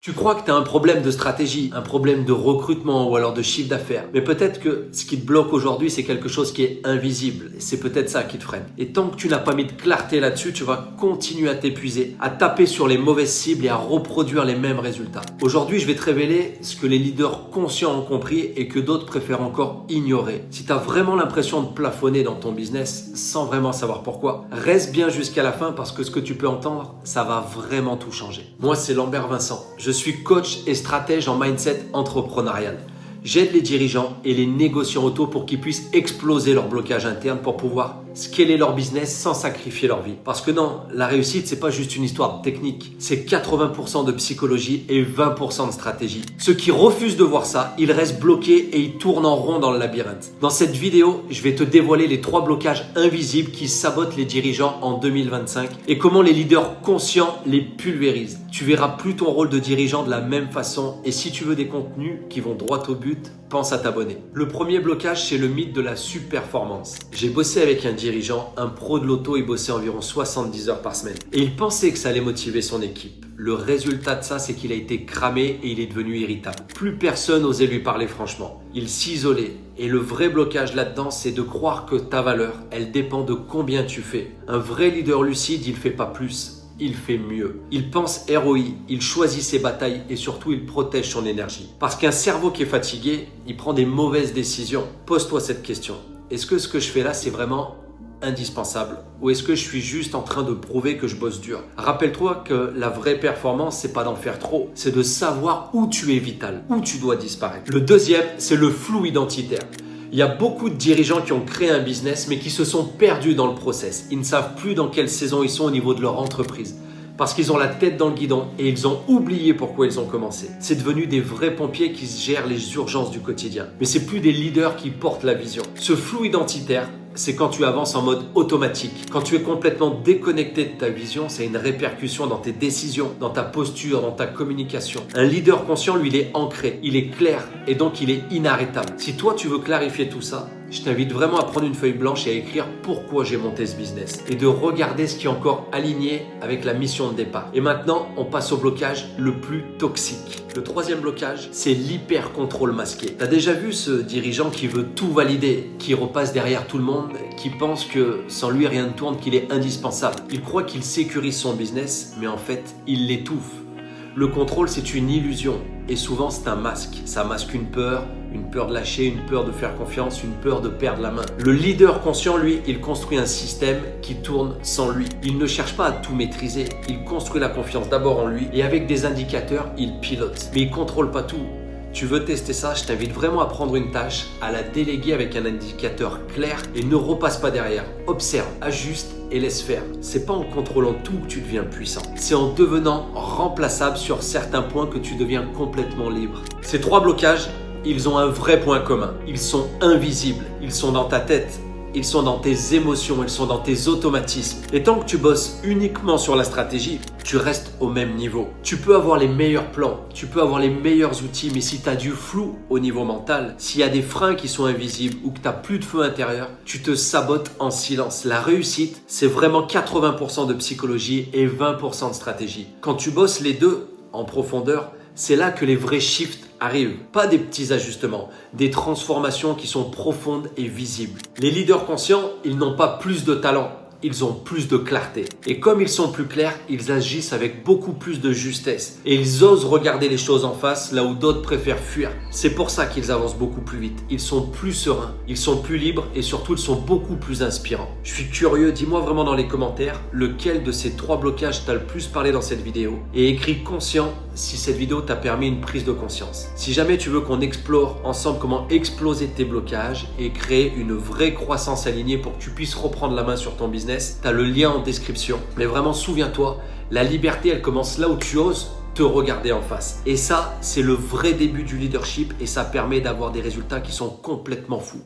Tu crois que tu as un problème de stratégie, un problème de recrutement ou alors de chiffre d'affaires. Mais peut-être que ce qui te bloque aujourd'hui, c'est quelque chose qui est invisible. Et c'est peut-être ça qui te freine. Et tant que tu n'as pas mis de clarté là-dessus, tu vas continuer à t'épuiser, à taper sur les mauvaises cibles et à reproduire les mêmes résultats. Aujourd'hui, je vais te révéler ce que les leaders conscients ont compris et que d'autres préfèrent encore ignorer. Si tu as vraiment l'impression de plafonner dans ton business sans vraiment savoir pourquoi, reste bien jusqu'à la fin parce que ce que tu peux entendre, ça va vraiment tout changer. Moi, c'est Lambert Vincent. Je suis coach et stratège en mindset entrepreneurial. J'aide les dirigeants et les négociants auto pour qu'ils puissent exploser leur blocage interne pour pouvoir scaler leur business sans sacrifier leur vie. Parce que non, la réussite, c'est pas juste une histoire de technique. C'est 80% de psychologie et 20% de stratégie. Ceux qui refusent de voir ça, ils restent bloqués et ils tournent en rond dans le labyrinthe. Dans cette vidéo, je vais te dévoiler les 3 blocages invisibles qui sabotent les dirigeants en 2025 et comment les leaders conscients les pulvérisent. Tu verras plus ton rôle de dirigeant de la même façon et si tu veux des contenus qui vont droit au but, pense à t'abonner. Le premier blocage, c'est le mythe de la surperformance. J'ai bossé avec un dirigeant, un pro de l'auto, il bossait environ 70 heures par semaine. Et il pensait que ça allait motiver son équipe. Le résultat de ça, c'est qu'il a été cramé et il est devenu irritable. Plus personne n'osait lui parler franchement. Il s'isolait. Et le vrai blocage là-dedans, c'est de croire que ta valeur, elle dépend de combien tu fais. Un vrai leader lucide, il fait pas plus. Il fait mieux. Il pense ROI, il choisit ses batailles et surtout il protège son énergie. Parce qu'un cerveau qui est fatigué, il prend des mauvaises décisions. Pose-toi cette question. Est-ce que ce que je fais là, c'est vraiment indispensable? Ou est-ce que je suis juste en train de prouver que je bosse dur? Rappelle-toi que la vraie performance, c'est pas d'en faire trop. C'est de savoir où tu es vital, où tu dois disparaître. Le deuxième, c'est le flou identitaire. Il y a beaucoup de dirigeants qui ont créé un business mais qui se sont perdus dans le process. Ils ne savent plus dans quelle saison ils sont au niveau de leur entreprise parce qu'ils ont la tête dans le guidon et ils ont oublié pourquoi ils ont commencé. C'est devenu des vrais pompiers qui gèrent les urgences du quotidien. Mais c'est plus des leaders qui portent la vision. Ce flou identitaire, c'est quand tu avances en mode automatique. Quand tu es complètement déconnecté de ta vision, c'est une répercussion dans tes décisions, dans ta posture, dans ta communication. Un leader conscient, lui, il est ancré, il est clair et donc il est inarrêtable. Si toi, tu veux clarifier tout ça, je t'invite vraiment à prendre une feuille blanche et à écrire pourquoi j'ai monté ce business et de regarder ce qui est encore aligné avec la mission de départ. Et maintenant, on passe au blocage le plus toxique. Le troisième blocage, c'est l'hyper-contrôle masqué. T'as déjà vu ce dirigeant qui veut tout valider, qui repasse derrière tout le monde, qui pense que sans lui rien ne tourne, qu'il est indispensable. Il croit qu'il sécurise son business, mais en fait, il l'étouffe. Le contrôle, c'est une illusion et souvent c'est un masque. Ça masque une peur de lâcher, une peur de faire confiance, une peur de perdre la main. Le leader conscient, lui, il construit un système qui tourne sans lui. Il ne cherche pas à tout maîtriser, il construit la confiance d'abord en lui et avec des indicateurs, il pilote. Mais il ne contrôle pas tout. Tu veux tester ça, je t'invite vraiment à prendre une tâche, à la déléguer avec un indicateur clair et ne repasse pas derrière. Observe, ajuste et laisse faire. C'est pas en contrôlant tout que tu deviens puissant. C'est en devenant remplaçable sur certains points que tu deviens complètement libre. Ces 3 blocages, ils ont un vrai point commun. Ils sont invisibles. Ils sont dans ta tête. Ils sont dans tes émotions, ils sont dans tes automatismes. Et tant que tu bosses uniquement sur la stratégie, tu restes au même niveau. Tu peux avoir les meilleurs plans, tu peux avoir les meilleurs outils, mais si tu as du flou au niveau mental, s'il y a des freins qui sont invisibles ou que tu n'as plus de feu intérieur, tu te sabotes en silence. La réussite, c'est vraiment 80% de psychologie et 20% de stratégie. Quand tu bosses les deux en profondeur, c'est là que les vrais shifts arrivent. Pas des petits ajustements, des transformations qui sont profondes et visibles. Les leaders conscients, ils n'ont pas plus de talent, ils ont plus de clarté. Et comme ils sont plus clairs, ils agissent avec beaucoup plus de justesse. Et ils osent regarder les choses en face là où d'autres préfèrent fuir. C'est pour ça qu'ils avancent beaucoup plus vite. Ils sont plus sereins, ils sont plus libres et surtout ils sont beaucoup plus inspirants. Je suis curieux, dis-moi vraiment dans les commentaires lequel de ces 3 blocages t'a le plus parlé dans cette vidéo. Et écris conscient si cette vidéo t'a permis une prise de conscience. Si jamais tu veux qu'on explore ensemble comment exploser tes blocages et créer une vraie croissance alignée pour que tu puisses reprendre la main sur ton business, tu as le lien en description. Mais vraiment, souviens-toi, la liberté, elle commence là où tu oses te regarder en face. Et ça, c'est le vrai début du leadership et ça permet d'avoir des résultats qui sont complètement fous.